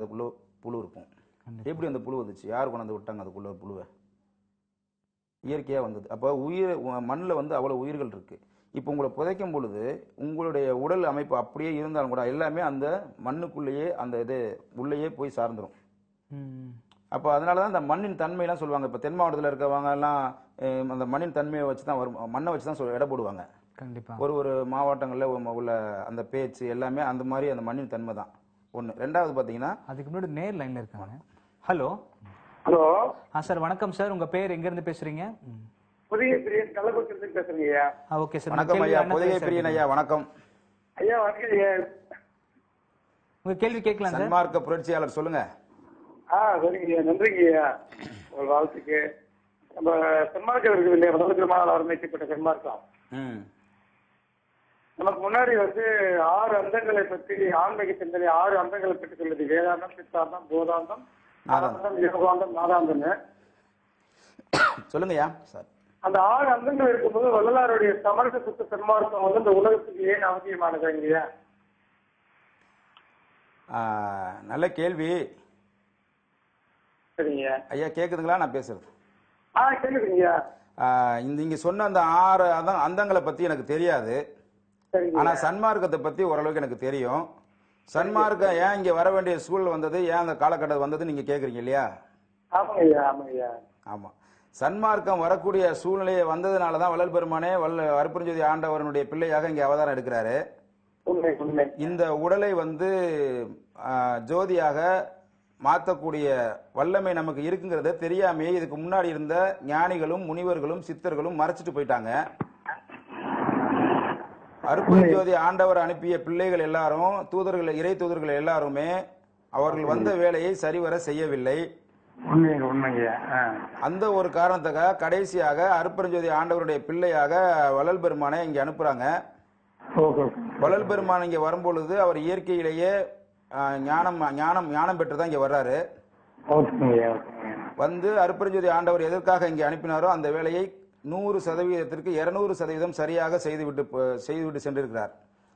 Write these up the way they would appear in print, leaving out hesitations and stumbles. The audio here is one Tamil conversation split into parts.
அதுக்குள்ள புழு இருக்கும். எப்படி அந்த புழு வந்துச்சு? யார் கொண்டாந்து விட்டாங்க அதுக்குள்ள புழுவை? இயற்கையாக வந்தது. அப்போ மண்ணில் வந்து அவ்வளோ உயிர்கள் இருக்கு. இப்போ உங்களை புதைக்கும் பொழுது உங்களுடைய உடல் அமைப்பு அப்படியே இருந்தாலும் கூட எல்லாமே அந்த மண்ணுக்குள்ளேயே அந்த இது உள்ளேயே போய் சார்ந்துடும். அப்போ அதனால தான் அந்த மண்ணின் தன்மையெல்லாம் சொல்லுவாங்க. இப்போ தென் மாவட்டத்தில் இருக்கவங்க எல்லாம் அந்த மண்ணின் தன்மையை வச்சு தான் வரும், மண்ணை வச்சு தான் எடை போடுவாங்க. கண்டிப்பாக ஒரு ஒரு மாவட்டங்களில் உள்ள அந்த பேச்சு எல்லாமே அந்த மாதிரி அந்த மண்ணின் தன்மை தான் ஒன்று. ரெண்டாவது பார்த்தீங்கன்னா அதுக்கு முன்னாடி நேர் லைனில் இருக்காங்க. ஹலோ ஹலோ சார், வணக்கம் சார். உங்க பேர் எங்க இருந்து பேசுறீங்க? புதிய பிரியன் கள்ளக்குறிச்சியிலிருந்து பேசுறீங்க ஐயா. Okay sir. வணக்கம் ஐயா. புதிய பிரியன் ஐயா வணக்கம். ஐயா வணக்கம் ஐயா. உங்க கேள்வி கேட்கலாம் சார். சன்மார்க்க புரட்சியாளர் சொல்லுங்க. சரிங்க ஐயா, நன்றிங்க ஐயா ஒரு வாழ்த்துக்கு. நம்ம சன்மார்க்கம் இருக்குது இல்லையா, முதல் ஆரம்பிக்கப்பட்ட சன்மார்க்கம். நமக்கு முன்னாடி வந்து 6 அந்தங்களை பற்றி ஆன்மீக சிந்தனை 6 அந்தங்களை பற்றி சொல்லுது. வேதாந்தம், சித்தாந்தம், போதாந்தம், ஆனந்தம், யோகாந்தம், நாதாந்தம்னு சொல்லுங்கய்யா சார். அந்த 6 அந்தங்கள் இருக்கும்போது வள்ளலாருடைய சமரச சுத்த சன்மார்க்கம் வந்து இந்த உலகத்துக்கு ஏன் அவசியமானதுங்கய்யா? நல்ல கேள்வி. சரிங்க ஐயா, கேக்குதுங்களா நான் பேசுறது? கேக்குதுங்கய்யா. நீங்க சொன்ன அந்த 6 அந்தங்களை பத்தி எனக்கு தெரியாது. ஆனா சன்மார்க்கத்தை பத்தி ஓரளவுக்கு எனக்கு தெரியும். சன்மார்க்கம் ஏன் இங்க வர வேண்டிய சூழல் வந்தது, ஏன் அந்த காலகட்டம் வந்தது நீங்க கேக்குறீங்க இல்லையா? ஆமா. சன்மார்க்கம் வரக்கூடிய சூழ்நிலையை வந்ததுனாலதான் வள்ளல் பெருமானே அருட்பெருஞ்ஜோதி ஆண்டவரனுடைய பிள்ளையாக இங்க அவதாரம் எடுக்கிறாரு. இந்த உடலை வந்து ஜோதியாக மாற்றக்கூடிய வல்லமை நமக்கு இருக்குங்கிறத தெரியாமே இதுக்கு முன்னாடி இருந்த ஞானிகளும் முனிவர்களும் சித்தர்களும் மறைச்சிட்டு போயிட்டாங்க. அருட்பெருஞ்ஜோதி ஆண்டவர் அனுப்பிய பிள்ளைகள் எல்லாரும் தூதர்கள், இறை தூதர்கள் எல்லாருமே அவர்கள் வந்த வேலையை சரிவர செய்யவில்லை. அந்த ஒரு காரணத்துக்காக கடைசியாக அருட்பெருஞ்ஜோதி ஆண்டவருடைய பிள்ளையாக வள்ளல் பெருமானை இங்க அனுப்புறாங்க. வள்ளல் பெருமான் இங்க வரும்பொழுது அவர் இயற்கையிலேயே ஞானம் பெற்றுதான் இங்க வர்றாரு. வந்து அருட்பெருஞ்ஜோதி ஆண்டவர் எதற்காக இங்க அனுப்பினாரோ அந்த வேலையை 100%ற்கு 200% சரியாக செய்துவிட்டு சென்றிருக்கிறார்.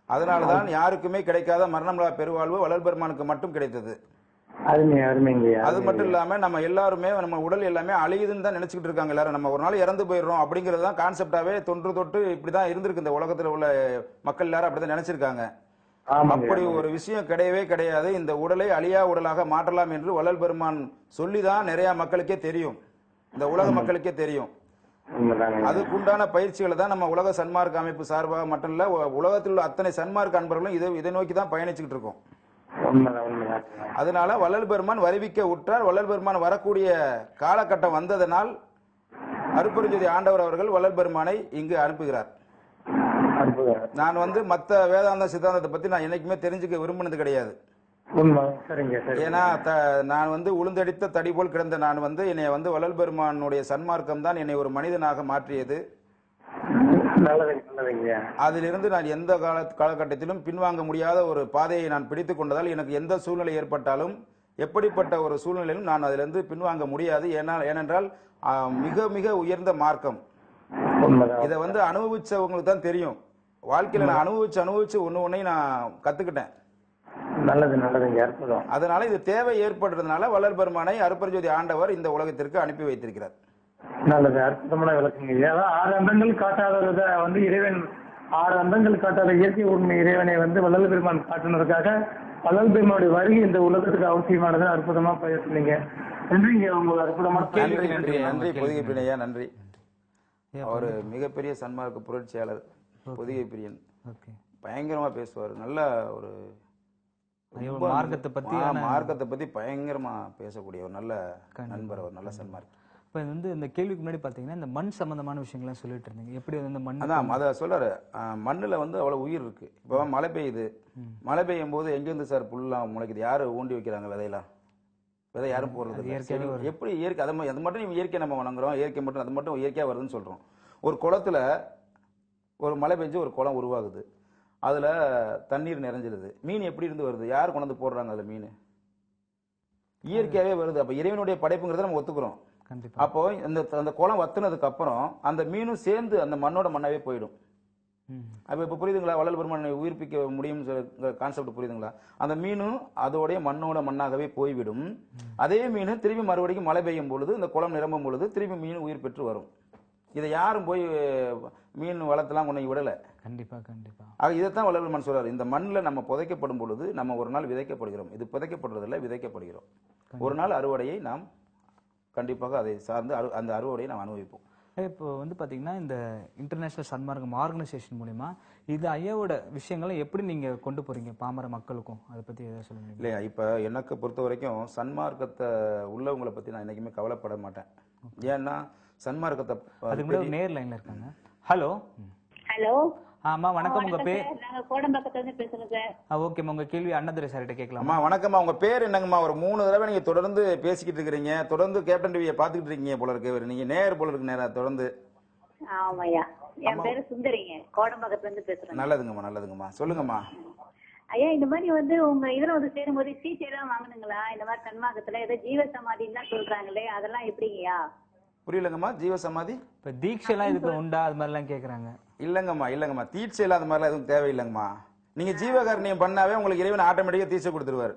அதனாலதான் யாருக்குமே கிடைக்காத மரணமில்லா பெருவாழ்வு வள்ளல் பெருமானுக்கு மட்டும் கிடைத்தது. அது மட்டும் இல்லாம நம்ம எல்லாருமே நம்ம உடல் எல்லாமே அழியுதுன்னு தான் நினைச்சுக்கிட்டு இருக்காங்க எல்லாரும். நம்ம ஒரு நாள் இறந்து போயிடுறோம் அப்படிங்கிறது தான் கான்செப்டாவே தொட்டு இப்படிதான் இருந்திருக்கு. இந்த உலகத்துல உள்ள மக்கள் எல்லாரும் அப்படிதான் நினைச்சிருக்காங்க. அப்படி ஒரு விஷயம் கிடையவே கிடையாது. இந்த உடலை அழியா உடலாக மாற்றலாம் என்று வள்ளல் பெருமான் சொல்லிதான் நிறைய மக்களுக்கே தெரியும், இந்த உலக மக்களுக்கே தெரியும். அதுக்குண்டான பயிற்சிகளை தான் நம்ம உலக சன்மார்க்க அமைப்பு சார்பாக மட்டும் இல்ல, உலகத்தில் உள்ள அத்தனை சன்மார்க்க அன்பர்களும் இதை நோக்கி தான் பயணிச்சுக்கிட்டு இருக்கோம். அதனால வள்ளல் பெருமான் வருவிக்க உற்றார். வள்ளல் பெருமான் வரக்கூடிய காலகட்டம் வந்ததனால் அருட்பெருஞ்ஜோதி ஆண்டவர் அவர்கள் வள்ளல் பெருமானை இங்கு அனுப்புகிறார். நான் வந்து மத்த வேதாந்த சித்தாந்தத்தை பத்தி நான் என்னைக்குமே தெரிஞ்சுக்க விரும்பினது கிடையாது. ஏன்னா நான் வந்து உளுந்தடித்த தடி போல் கிடந்த நான் வந்து என்னை வந்து வள்ளல் பெருமானுடைய சன்மார்க்கம் தான் என்னை ஒரு மனிதனாக மாற்றியது. அதிலிருந்து நான் எந்த காலகட்டத்திலும் பின்வாங்க முடியாத ஒரு பாதையை நான் பிடித்துக் கொண்டதால் எனக்கு எந்த சூழ்நிலை ஏற்பட்டாலும் எப்படிப்பட்ட ஒரு சூழ்நிலையிலும் நான் அதிலிருந்து பின்வாங்க முடியாது. ஏனென்றால் மிக மிக உயர்ந்த மார்க்கம். இதை வந்து அனுபவிச்சவங்களுக்கு தான் தெரியும். வாழ்க்கையில நான் அனுபவிச்சு ஒண்ணு நான் கத்துக்கிட்டேன். அதனால இது தேவை ஏற்படுறதுனால வள்ளல் பெருமானை அருட்பெருஞ்ஜோதி ஆண்டவர் இந்த உலகத்திற்கு அனுப்பி வைத்திருக்கிறார். நல்லது, அற்புதமான விளக்குங்க. 6 அந்தங்கள் காட்டாதத வந்து இறைவன் 6 அந்தங்கள் காட்டாத இயற்கை உண்மை இறைவனை வந்து வள்ளல் பெருமான் காட்டுனதுக்காக வள்ளல் பெருமானுடைய வருகை இந்த உலகத்துக்கு அவசியமானது. அற்புதமா பேசுறீங்க. நன்றிங்க. உங்களுக்கு அற்புதமான நன்றி பொதிகை பிரியன். நன்றி. அவர் மிகப்பெரிய சன்மார்க்க புரட்சியாளர் பொதிகை பிரியன். பயங்கரமா பேசுவார். நல்ல ஒரு மார்க்கத்தை பத்தி பயங்கரமா பேசக்கூடிய ஒரு நல்ல நண்பர், ஒரு நல்ல சன்மார்க்க. இப்போ வந்து இந்த கேள்விக்கு முன்னாடி பார்த்தீங்கன்னா இந்த மண் சம்பந்தமான விஷயங்கள்லாம் சொல்லிட்டு இருந்தீங்க. எப்படி வந்து மண் அதான் அதை சொல்றாரு. மண்ணில் வந்து அவ்வளோ உயிர் இருக்கு. இப்போ மழை பெய்யுது, மழை பெய்யும் போது எங்கேருந்து சார் புல்லாம் முளைக்குது? யாரு ஊண்டி வைக்கிறாங்க விதையெல்லாம்? விதை யாரும் போடுறது எப்படி? இயற்கை அது மட்டும் இயற்கை நம்ம வணங்குறோம். இயற்கை மட்டும் அது மட்டும் இயற்கையாக வருதுன்னு சொல்றோம். ஒரு குளத்துல ஒரு மழை பெஞ்சு ஒரு குளம் உருவாகுது, அதுல தண்ணீர் நிறைஞ்சிருது. மீன் எப்படி இருந்து வருது? யார் கொண்டு வந்து போடுறாங்க அதுல மீன்? இயற்கையாவே வருது. அப்ப இறைவனுடைய படைப்புங்கிறத நம்ம ஒத்துக்கிறோம். அப்போ அந்த குளம் வத்துனதுக்கு அப்புறம் அந்த மீனும் சேர்ந்து அந்த மண்ணோட மண்ணாவே போயிடும். அப்ப இப்ப புரியுதுங்களா? வள்ளல் பெருமானை உயிர்ப்பிக்க முடியும் கான்செப்ட் புரியுதுங்களா? அந்த மீனும் அதோடைய மண்ணோட மண்ணாகவே போய்விடும். அதே மீன் திரும்பி மறுபடியும் மழை பெய்யும் பொழுது இந்த குளம் நிரம்பும் பொழுது திரும்பி மீன் உயிர் பெற்று வரும். இதை யாரும் போய் மீன் வளர்த்தலாம் கொண்டு விடல. கண்டிப்பா கண்டிப்பா. ஆக இதைத்தான் வள்ளல் பெருமான் சொல்றாரு. இந்த மண்ணில் நம்ம புதைக்கப்படும் பொழுது நம்ம ஒரு நாள் விதைக்கப்படுகிறோம். இது புதைக்கப்படுறதில்ல, விதைக்கப்படுகிறோம். ஒரு நாள் அறுவடையை நாம் கண்டிப்பாக அதை சார்ந்து அந்த அறுவடையை நாம் அனுபவிப்போம். இப்போ வந்து பாத்தீங்கன்னா இந்த இன்டர்நேஷனல் சன்மார்க்கம் ஆர்கனைசேஷன் மூலியமா இது ஐயாவோட விஷயங்களை எப்படி நீங்க கொண்டு போறீங்க பாமர மக்களுக்கும், அதை பத்தி ஏதாவது சொல்லுங்க. இல்லையா, இப்ப எனக்கு பொறுத்த வரைக்கும் சன்மார்க்கத்தை உள்ளவங்களை பத்தி நான் என்னைக்குமே கவலைப்பட மாட்டேன். ஏன்னா சன்மார்க்கத்தை அதுக்கு முன்னாடி நேர் லைன்ல இருக்காங்க. Hello hello. ஆமா வணக்கம், உங்க பேர்? நாங்க கோடம்பாக்கத்துல இருந்து பேசுறோம் சார். ஓகேம்மா, உங்க கேள்வி அண்ணாதுரை சார்கிட்ட கேட்கலாமா? அம்மா வணக்கம்மா, உங்க பேர் என்னங்கம்மா? ஒரு 3 தடவை நீங்க தொடர்ந்து பேசிக்கிட்டு இருக்கிறீங்க, தொடர்ந்து கேப்டன் டிவியை பாத்துக்கிட்டு இருக்கீங்க போல இருக்கு. நீங்க நேர் போல இருக்கு நேரா தொடர்ந்து. ஆமாய்யா, என் பேரு சுந்தரிங்க, கோடம்பாக்கத்துல இருந்து பேசுறேன். நல்லதுங்கம்மா நல்லதுங்கம்மா, சொல்லுங்கம்மா. ஐயா, இந்த மாதிரி வந்து உங்க இதுல வந்து சேரும்போது சீச்சை எல்லாம் வாங்குனுங்களா? இந்த மாதிரி சன்மார்க்கத்துல ஏதோ ஜீவ சமாதின்னு சொல்றாங்களே, அதெல்லாம் எப்படிங்கய்யா? புரியலங்கம்மா. ஜீவ சமாதி இப்ப தீட்சை எல்லாம் இதுக்கு உண்டா, அது மாதிரி எல்லாம் கேக்குறாங்க. இல்லங்கம்மா தீட்சை இல்லாத மாதிரிலாம் எதுவும் தேவையில்லைங்கம்மா. நீங்க ஜீவகாரணியம் பண்ணாவே உங்களுக்கு இறைவன் ஆட்டோமேட்டிக்கா தீட்சை கொடுத்துருவாரு.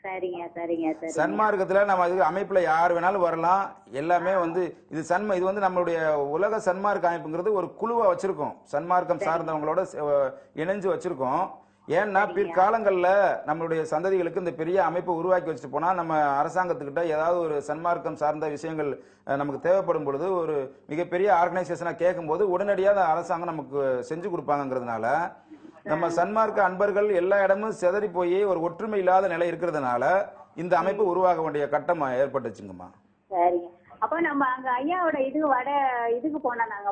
சரிங்க சரிங்க சரி. சன்மார்க்கத்துல நம்ம அதுக்கு அமைப்புல யார் வேணாலும் வரலாம். எல்லாமே வந்து இது இது வந்து நம்மளுடைய உலக சன்மார்க்க அமைப்புங்கிறது ஒரு குழுவா வச்சிருக்கோம். சன்மார்க்கம் சார்ந்தவங்களோட இணைஞ்சு வச்சிருக்கோம். ஏன்னா பிற்காலங்கள்ல நம்மளுடைய சந்ததிகளுக்கு இந்த பெரிய அமைப்பை உருவாக்கி வச்சுட்டு போனா நம்ம அரசாங்கத்துக்கிட்ட ஏதாவது ஒரு சன்மார்க்கம் சார்ந்த விஷயங்கள் நமக்கு தேவைப்படும் பொழுது ஒரு மிகப்பெரிய ஆர்கனைசேஷனா கேட்கும் போது உடனடியாக அரசாங்கம் நமக்கு செஞ்சு கொடுப்பாங்கிறதுனால நம்ம சன்மார்க்க அன்பர்கள் எல்லா இடமும் சிதறி போய் ஒரு ஒற்றுமை இல்லாத நிலை இருக்கிறதுனால இந்த அமைப்பு உருவாக வேண்டிய கட்டம் ஏற்பட்டுச்சுங்கம்மா. சரிங்க. அப்ப நம்ம அங்க ஐயாவோட இதுக்கு போனா நாங்க